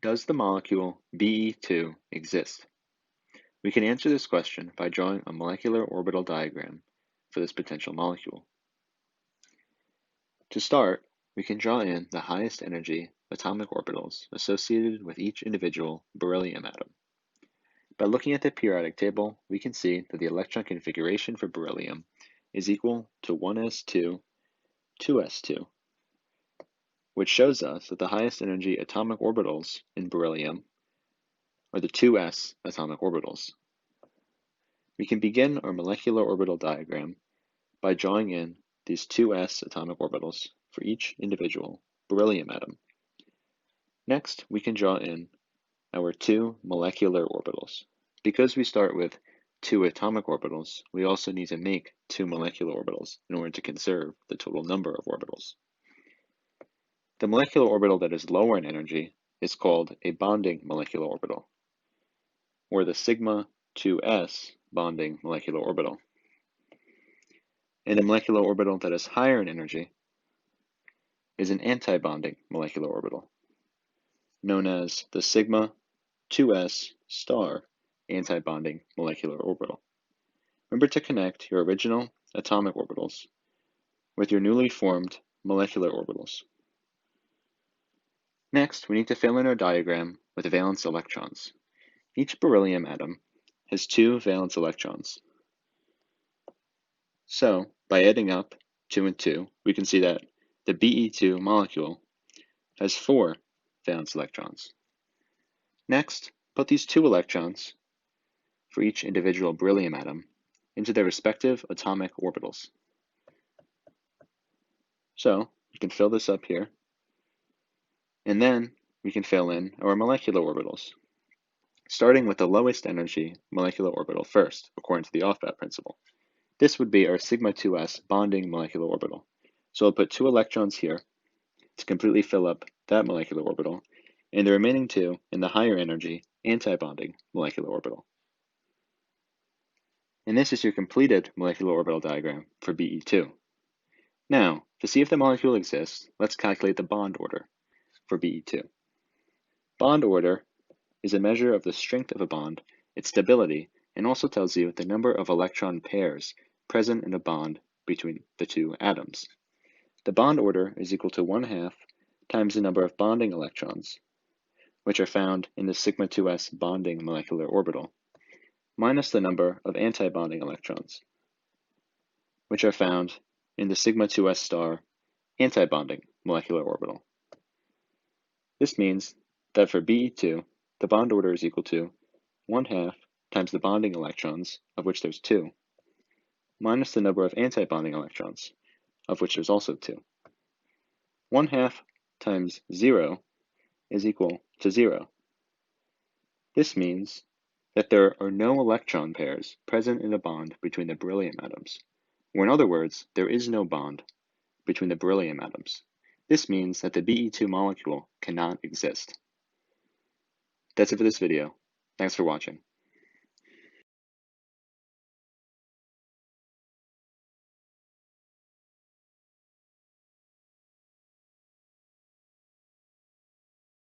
Does the molecule Be2 exist? We can answer this question by drawing a molecular orbital diagram for this potential molecule. To start, we can draw in the highest energy atomic orbitals associated with each individual beryllium atom. By looking at the periodic table, we can see that the electron configuration for beryllium is equal to 1s2, 2s2, which shows us that the highest energy atomic orbitals in beryllium are the 2s atomic orbitals. We can begin our molecular orbital diagram by drawing in these 2s atomic orbitals for each individual beryllium atom. Next, we can draw in our 2 molecular orbitals. Because we start with 2 atomic orbitals, we also need to make 2 molecular orbitals in order to conserve the total number of orbitals. The molecular orbital that is lower in energy is called a bonding molecular orbital, or the sigma 2s bonding molecular orbital. And a molecular orbital that is higher in energy is an antibonding molecular orbital, known as the sigma 2s star antibonding molecular orbital. Remember to connect your original atomic orbitals with your newly formed molecular orbitals. Next, we need to fill in our diagram with valence electrons. Each beryllium atom has 2 valence electrons. So, by adding up 2 and 2, we can see that the Be2 molecule has 4 valence electrons. Next, put these 2 electrons for each individual beryllium atom into their respective atomic orbitals. So, we can fill this up here, and then we can fill in our molecular orbitals, starting with the lowest energy molecular orbital first, according to the off-bat principle. This would be our sigma 2s bonding molecular orbital. So I'll put 2 electrons here to completely fill up that molecular orbital, and the remaining 2 in the higher energy antibonding molecular orbital. And this is your completed molecular orbital diagram for Be2. Now, to see if the molecule exists, let's calculate the bond order for Be2. Bond order is a measure of the strength of a bond, its stability, and also tells you the number of electron pairs present in a bond between the 2 atoms. The bond order is equal to 1/2 times the number of bonding electrons, which are found in the sigma 2s bonding molecular orbital, minus the number of antibonding electrons, which are found in the sigma 2s star antibonding molecular orbital. This means that for Be2, the bond order is equal to 1/2 times the bonding electrons, of which there's 2, minus the number of antibonding electrons, of which there's also 2. 1/2 times 0 is equal to 0. This means that there are no electron pairs present in a bond between the beryllium atoms, or in other words, there is no bond between the beryllium atoms. This means that the Be2 molecule cannot exist. That's it for this video. Thanks for watching.